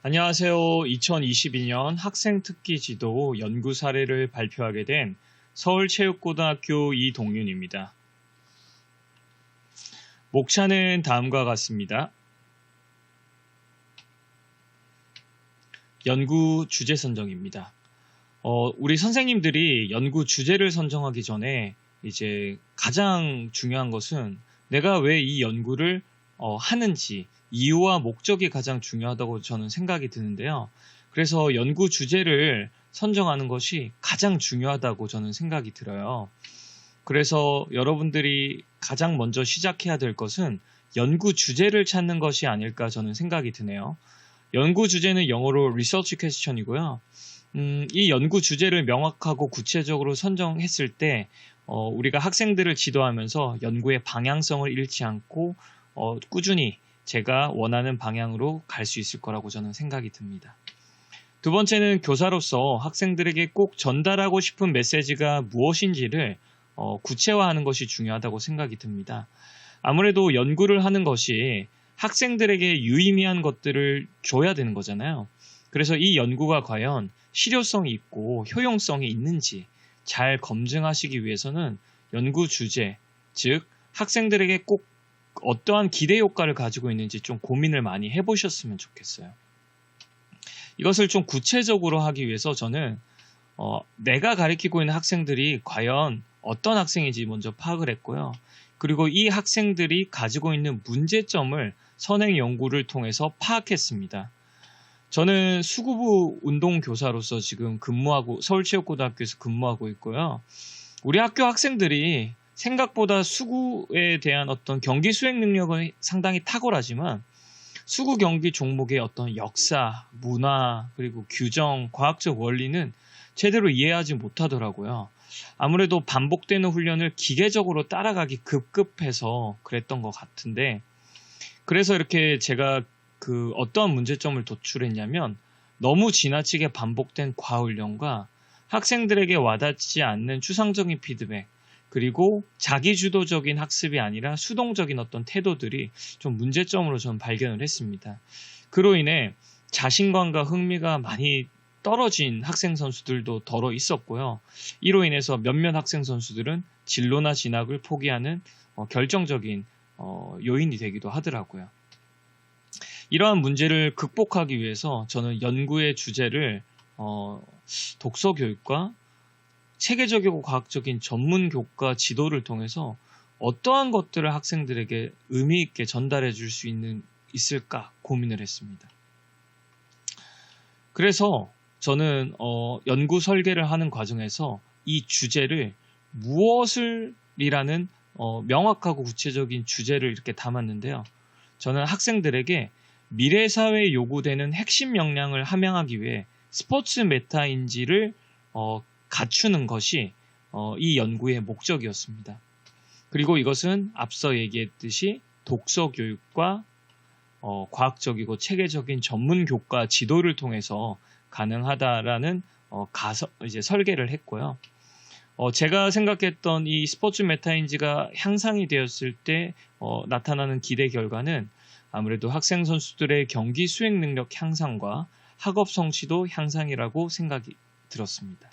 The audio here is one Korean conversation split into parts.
안녕하세요. 2022년 학생특기 지도 연구 사례를 발표하게 된 서울체육고등학교 이동윤입니다. 목차는 다음과 같습니다. 연구 주제 선정입니다. 우리 선생님들이 연구 주제를 선정하기 전에 이제 가장 중요한 것은 내가 왜 이 연구를 하는지 이유와 목적이 가장 중요하다고 저는 생각이 드는데요. 그래서 연구 주제를 선정하는 것이 가장 중요하다고 저는 생각이 들어요. 그래서 여러분들이 가장 먼저 시작해야 될 것은 연구 주제를 찾는 것이 아닐까 저는 생각이 드네요. 연구 주제는 영어로 research question이고요. 이 연구 주제를 명확하고 구체적으로 선정했을 때 우리가 학생들을 지도하면서 연구의 방향성을 잃지 않고 꾸준히 제가 원하는 방향으로 갈 수 있을 거라고 저는 생각이 듭니다. 두 번째는 교사로서 학생들에게 꼭 전달하고 싶은 메시지가 무엇인지를 구체화하는 것이 중요하다고 생각이 듭니다. 아무래도 연구를 하는 것이 학생들에게 유의미한 것들을 줘야 되는 거잖아요. 그래서 이 연구가 과연 실효성이 있고 효용성이 있는지 잘 검증하시기 위해서는 연구 주제, 즉 학생들에게 꼭 어떠한 기대 효과를 가지고 있는지 좀 고민을 많이 해보셨으면 좋겠어요. 이것을 좀 구체적으로 하기 위해서 저는 내가 가르치고 있는 학생들이 과연 어떤 학생인지 먼저 파악을 했고요. 그리고 이 학생들이 가지고 있는 문제점을 선행 연구를 통해서 파악했습니다. 저는 수구부 운동교사로서 지금 서울체육고등학교에서 근무하고 있고요. 우리 학교 학생들이 생각보다 수구에 대한 어떤 경기 수행 능력은 상당히 탁월하지만 수구 경기 종목의 어떤 역사, 문화, 그리고 규정, 과학적 원리는 제대로 이해하지 못하더라고요. 아무래도 반복되는 훈련을 기계적으로 따라가기 급급해서 그랬던 것 같은데, 그래서 이렇게 제가 어떠한 문제점을 도출했냐면 너무 지나치게 반복된 과훈련과 학생들에게 와닿지 않는 추상적인 피드백, 그리고 자기주도적인 학습이 아니라 수동적인 어떤 태도들이 좀 문제점으로 저는 발견을 했습니다. 그로 인해 자신감과 흥미가 많이 떨어진 학생 선수들도 더러 있었고요. 이로 인해서 몇몇 학생 선수들은 진로나 진학을 포기하는 결정적인 요인이 되기도 하더라고요. 이러한 문제를 극복하기 위해서 저는 연구의 주제를 독서 교육과 체계적이고 과학적인 전문 교과 지도를 통해서 어떠한 것들을 학생들에게 의미 있게 전달해 줄 수 있을까 고민을 했습니다. 그래서 저는 연구 설계를 하는 과정에서 이 주제를 무엇을이라는 명확하고 구체적인 주제를 이렇게 담았는데요. 저는 학생들에게 미래 사회에 요구되는 핵심 역량을 함양하기 위해 스포츠 메타인지를 갖추는 것이 이 연구의 목적이었습니다. 그리고 이것은 앞서 얘기했듯이 독서 교육과 과학적이고 체계적인 전문 교과 지도를 통해서 가능하다라는 이제 설계를 했고요. 제가 생각했던 이 스포츠 메타인지가 향상이 되었을 때 나타나는 기대 결과는 아무래도 학생 선수들의 경기 수행 능력 향상과 학업 성취도 향상이라고 생각이 들었습니다.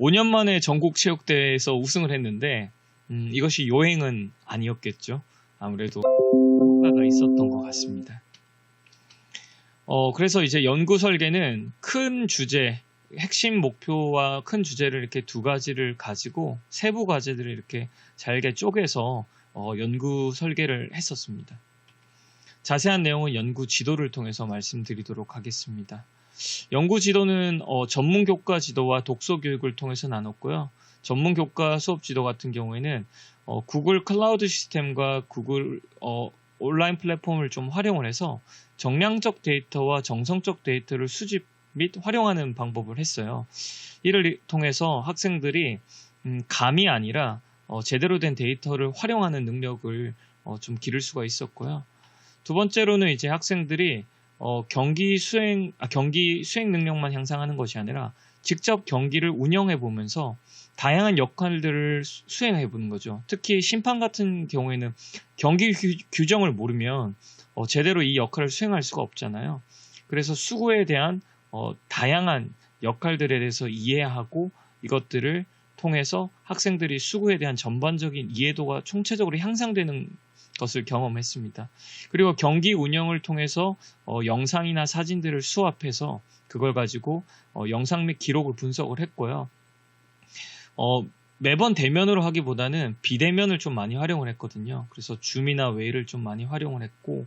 5년 만에 전국체육대회에서 우승을 했는데 이것이 요행은 아니었겠죠. 아무래도 효과가 있었던 것 같습니다. 그래서 이제 연구 설계는 큰 주제, 핵심 목표와 큰 주제를 이렇게 두 가지를 가지고 세부 과제들을 이렇게 잘게 쪼개서 연구 설계를 했었습니다. 자세한 내용은 연구 지도를 통해서 말씀드리도록 하겠습니다. 연구 지도는 전문 교과 지도와 독서 교육을 통해서 나눴고요. 전문 교과 수업 지도 같은 경우에는 구글 클라우드 시스템과 구글 온라인 플랫폼을 좀 활용을 해서 정량적 데이터와 정성적 데이터를 수집 및 활용하는 방법을 했어요. 이를 통해서 학생들이 감이 아니라 제대로 된 데이터를 활용하는 능력을 좀 기를 수가 있었고요. 두 번째로는 이제 학생들이 경기 수행 능력만 향상하는 것이 아니라 직접 경기를 운영해 보면서 다양한 역할들을 수행해 보는 거죠. 특히 심판 같은 경우에는 경기 규정을 모르면 제대로 이 역할을 수행할 수가 없잖아요. 그래서 수구에 대한 다양한 역할들에 대해서 이해하고 이것들을 통해서 학생들이 수구에 대한 전반적인 이해도가 총체적으로 향상되는 것을 경험했습니다. 그리고 경기 운영을 통해서 영상이나 사진들을 수합해서 그걸 가지고 영상 및 기록을 분석을 했고요. 매번 대면으로 하기보다는 비대면을 좀 많이 활용을 했거든요. 그래서 줌이나 웨이를 좀 많이 활용을 했고,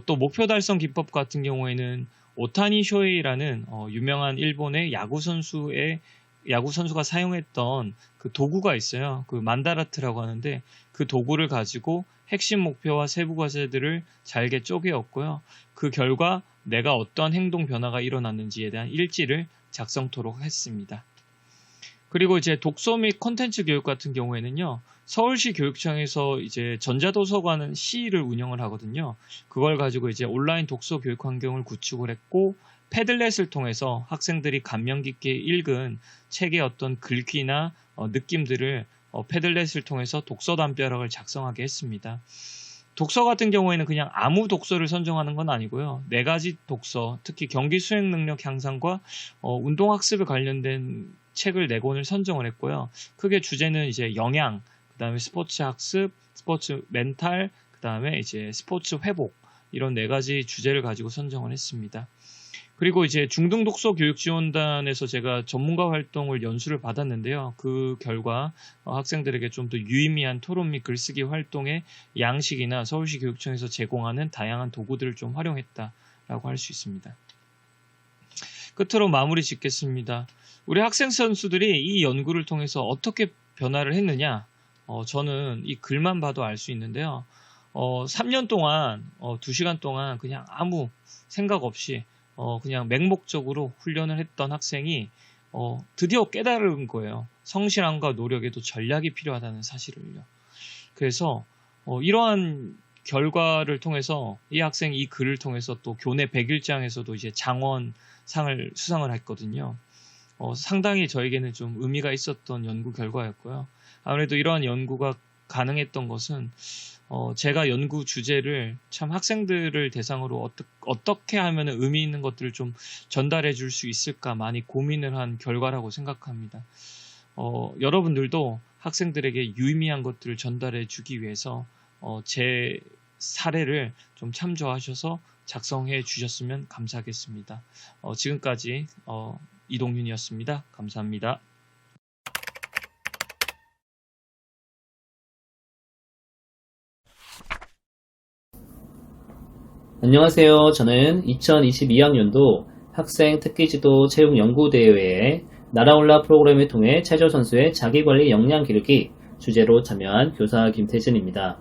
또 목표 달성 기법 같은 경우에는 오타니 쇼헤이라는 유명한 일본의 야구 선수가 사용했던 그 도구가 있어요. 그 만다라트라고 하는데 그 도구를 가지고 핵심 목표와 세부 과제들을 잘게 쪼개었고요. 그 결과 내가 어떠한 행동 변화가 일어났는지에 대한 일지를 작성토록 했습니다. 그리고 이제 독서 및 콘텐츠 교육 같은 경우에는요, 서울시 교육청에서 이제 전자도서관은 C를 운영을 하거든요. 그걸 가지고 이제 온라인 독서 교육 환경을 구축을 했고, 패들렛을 통해서 학생들이 감명 깊게 읽은 책의 어떤 글귀나 느낌들을 패들렛을 통해서 독서 담벼락을 작성하게 했습니다. 독서 같은 경우에는 그냥 아무 독서를 선정하는 건 아니고요. 4가지 독서, 특히 경기 수행 능력 향상과 운동학습에 관련된 책을 4권을 선정을 했고요. 크게 주제는 이제 영양, 그 다음에 스포츠 학습, 스포츠 멘탈, 그 다음에 이제 스포츠 회복, 이런 4가지 주제를 가지고 선정을 했습니다. 그리고 이제 중등독서교육지원단에서 제가 전문가 활동을 연수를 받았는데요. 그 결과 학생들에게 좀 더 유의미한 토론 및 글쓰기 활동의 양식이나 서울시 교육청에서 제공하는 다양한 도구들을 좀 활용했다라고 할 수 있습니다. 끝으로 마무리 짓겠습니다. 우리 학생 선수들이 이 연구를 통해서 어떻게 변화를 했느냐? 저는 이 글만 봐도 알 수 있는데요. 3년 동안 2시간 동안 그냥 아무 생각 없이 그냥 맹목적으로 훈련을 했던 학생이 드디어 깨달은 거예요. 성실함과 노력에도 전략이 필요하다는 사실을요. 그래서 이러한 결과를 통해서 이 학생이 이 글을 통해서 또 교내 100일장에서도 이제 장원상을 수상을 했거든요. 상당히 저에게는 좀 의미가 있었던 연구 결과였고요. 아무래도 이러한 연구가 가능했던 것은 제가 연구 주제를 참 학생들을 대상으로 어떻게 하면 의미 있는 것들을 좀 전달해 줄 수 있을까 많이 고민을 한 결과라고 생각합니다. 여러분들도 학생들에게 유의미한 것들을 전달해 주기 위해서 제 사례를 좀 참조하셔서 작성해 주셨으면 감사하겠습니다. 지금까지 이동윤이었습니다. 감사합니다. 안녕하세요. 저는 2022학년도 학생 특기지도 체육연구대회에 날아올라 프로그램을 통해 체조 선수의 자기관리 역량 기르기 주제로 참여한 교사 김태진입니다.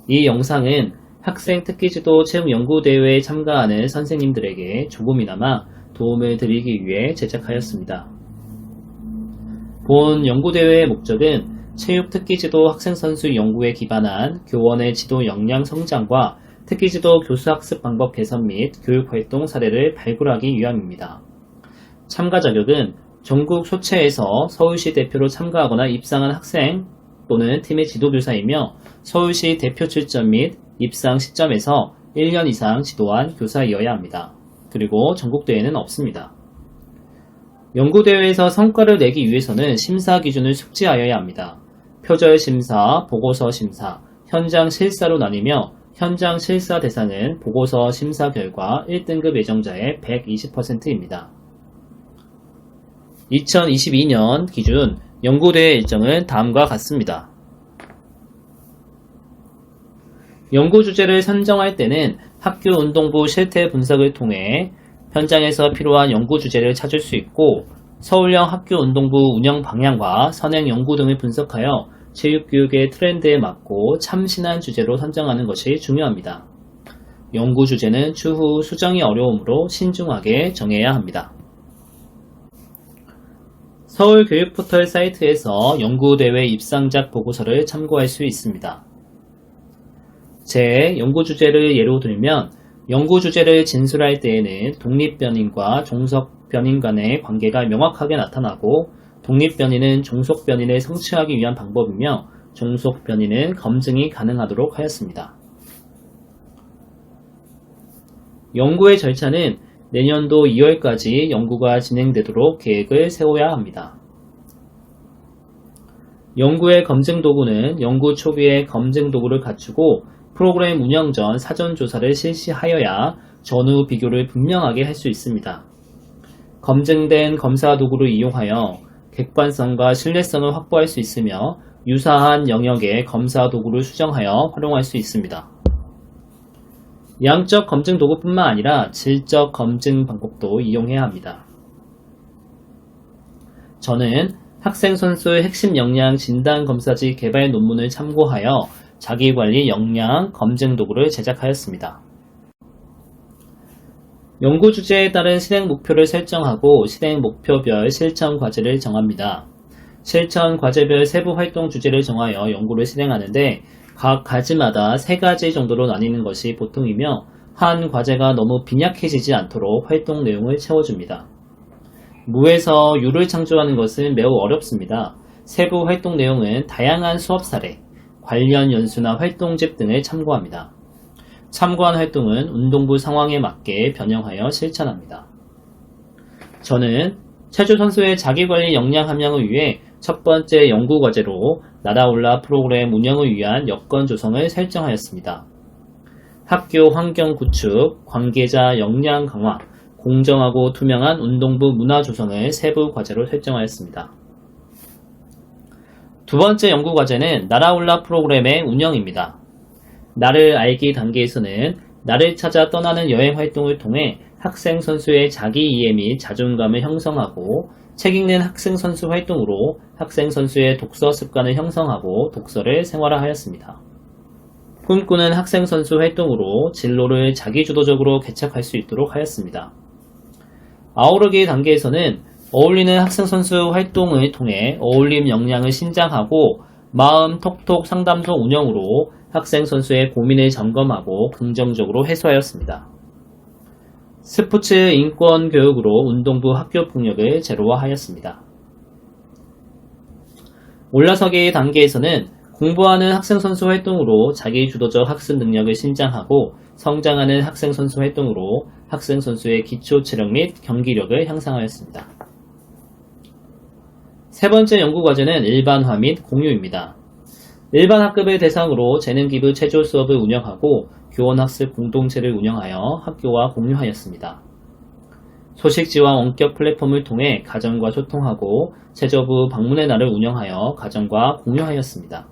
이 영상은 학생 특기지도 체육연구대회에 참가하는 선생님들에게 조금이나마 도움을 드리기 위해 제작하였습니다. 본 연구대회의 목적은 체육 특기지도 학생 선수 연구에 기반한 교원의 지도 역량 성장과 특기지도 교수학습 방법 개선 및 교육활동 사례를 발굴하기 위함입니다. 참가 자격은 전국 소체에서 서울시 대표로 참가하거나 입상한 학생 또는 팀의 지도교사이며 서울시 대표 출전 및 입상 시점에서 1년 이상 지도한 교사이어야 합니다. 그리고 전국대회는 없습니다. 연구대회에서 성과를 내기 위해서는 심사 기준을 숙지하여야 합니다. 표절 심사, 보고서 심사, 현장 실사로 나뉘며 현장 실사 대상은 보고서 심사 결과 1등급 예정자의 120%입니다. 2022년 기준 연구대회 일정은 다음과 같습니다. 연구 주제를 선정할 때는 학교 운동부 실태 분석을 통해 현장에서 필요한 연구 주제를 찾을 수 있고 서울형 학교 운동부 운영 방향과 선행 연구 등을 분석하여 체육교육의 트렌드에 맞고 참신한 주제로 선정하는 것이 중요합니다. 연구 주제는 추후 수정이 어려우므로 신중하게 정해야 합니다. 서울교육포털 사이트에서 연구대회 입상작 보고서를 참고할 수 있습니다. 제 연구주제를 예로 들면 연구주제를 진술할 때에는 독립변인과 종속변인 간의 관계가 명확하게 나타나고 독립변인은 종속변인을 성취하기 위한 방법이며 종속변인은 검증이 가능하도록 하였습니다. 연구의 절차는 내년도 2월까지 연구가 진행되도록 계획을 세워야 합니다. 연구의 검증 도구는 연구 초기에 검증 도구를 갖추고 프로그램 운영 전 사전 조사를 실시하여야 전후 비교를 분명하게 할 수 있습니다. 검증된 검사 도구를 이용하여 객관성과 신뢰성을 확보할 수 있으며 유사한 영역의 검사 도구를 수정하여 활용할 수 있습니다. 양적 검증 도구뿐만 아니라 질적 검증 방법도 이용해야 합니다. 저는 학생 선수의 핵심 역량 진단 검사지 개발 논문을 참고하여 자기관리 역량 검증 도구를 제작하였습니다. 연구 주제에 따른 실행 목표를 설정하고 실행 목표별 실천 과제를 정합니다. 실천 과제별 세부 활동 주제를 정하여 연구를 실행하는데 각 과제마다 3가지 정도로 나뉘는 것이 보통이며 한 과제가 너무 빈약해지지 않도록 활동 내용을 채워줍니다. 무에서 유를 창조하는 것은 매우 어렵습니다. 세부 활동 내용은 다양한 수업 사례, 관련 연수나 활동집 등을 참고합니다. 참고한 활동은 운동부 상황에 맞게 변형하여 실천합니다. 저는 체조 선수의 자기관리 역량 함양을 위해 첫 번째 연구 과제로 날아올라 프로그램 운영을 위한 여건 조성을 설정하였습니다. 학교 환경 구축, 관계자 역량 강화, 공정하고 투명한 운동부 문화 조성을 세부 과제로 설정하였습니다. 두 번째 연구 과제는 날아올라 프로그램의 운영입니다. 나를 알기 단계에서는 나를 찾아 떠나는 여행 활동을 통해 학생 선수의 자기 이해 및 자존감을 형성하고 책 읽는 학생 선수 활동으로 학생 선수의 독서 습관을 형성하고 독서를 생활화하였습니다. 꿈꾸는 학생 선수 활동으로 진로를 자기주도적으로 개척할 수 있도록 하였습니다. 아우르기 단계에서는 어울리는 학생 선수 활동을 통해 어울림 역량을 신장하고 마음 톡톡 상담소 운영으로 학생 선수의 고민을 점검하고 긍정적으로 해소하였습니다. 스포츠 인권 교육으로 운동부 학교 폭력을 제로화하였습니다. 올라서기 단계에서는 공부하는 학생 선수 활동으로 자기 주도적 학습 능력을 신장하고 성장하는 학생 선수 활동으로 학생 선수의 기초 체력 및 경기력을 향상하였습니다. 세 번째 연구 과제는 일반화 및 공유입니다. 일반 학급을 대상으로 재능기부 체조 수업을 운영하고 교원학습 공동체를 운영하여 학교와 공유하였습니다. 소식지와 원격 플랫폼을 통해 가정과 소통하고 체조부 방문의 날을 운영하여 가정과 공유하였습니다.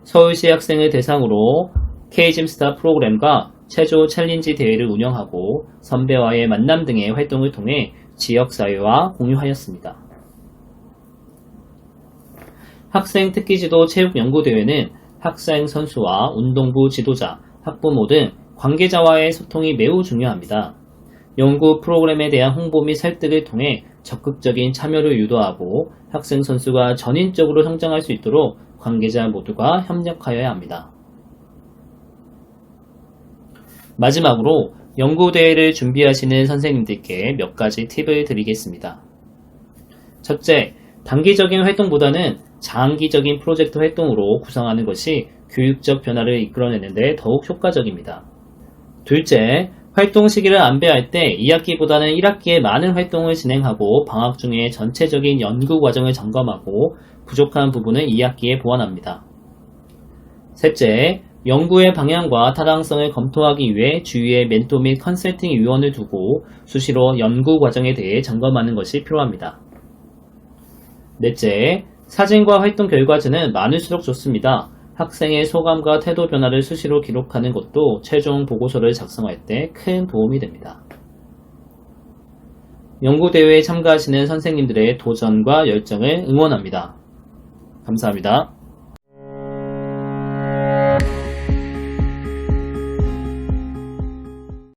서울시 학생을 대상으로 K짐스타 프로그램과 체조 챌린지 대회를 운영하고 선배와의 만남 등의 활동을 통해 지역사회와 공유하였습니다. 학생 특기지도 체육연구대회는 학생 선수와 운동부 지도자, 학부모 등 관계자와의 소통이 매우 중요합니다. 연구 프로그램에 대한 홍보 및 설득을 통해 적극적인 참여를 유도하고 학생 선수가 전인적으로 성장할 수 있도록 관계자 모두가 협력하여야 합니다. 마지막으로 연구대회를 준비하시는 선생님들께 몇 가지 팁을 드리겠습니다. 첫째, 단기적인 활동보다는 장기적인 프로젝트 활동으로 구성하는 것이 교육적 변화를 이끌어내는 데 더욱 효과적입니다. 둘째, 활동 시기를 안배할 때 2학기보다는 1학기에 많은 활동을 진행하고 방학 중에 전체적인 연구 과정을 점검하고 부족한 부분을 2학기에 보완합니다. 셋째, 연구의 방향과 타당성을 검토하기 위해 주위에 멘토 및 컨설팅 위원을 두고 수시로 연구 과정에 대해 점검하는 것이 필요합니다. 넷째, 사진과 활동 결과지는 많을수록 좋습니다. 학생의 소감과 태도 변화를 수시로 기록하는 것도 최종 보고서를 작성할 때 큰 도움이 됩니다. 연구대회에 참가하시는 선생님들의 도전과 열정을 응원합니다. 감사합니다.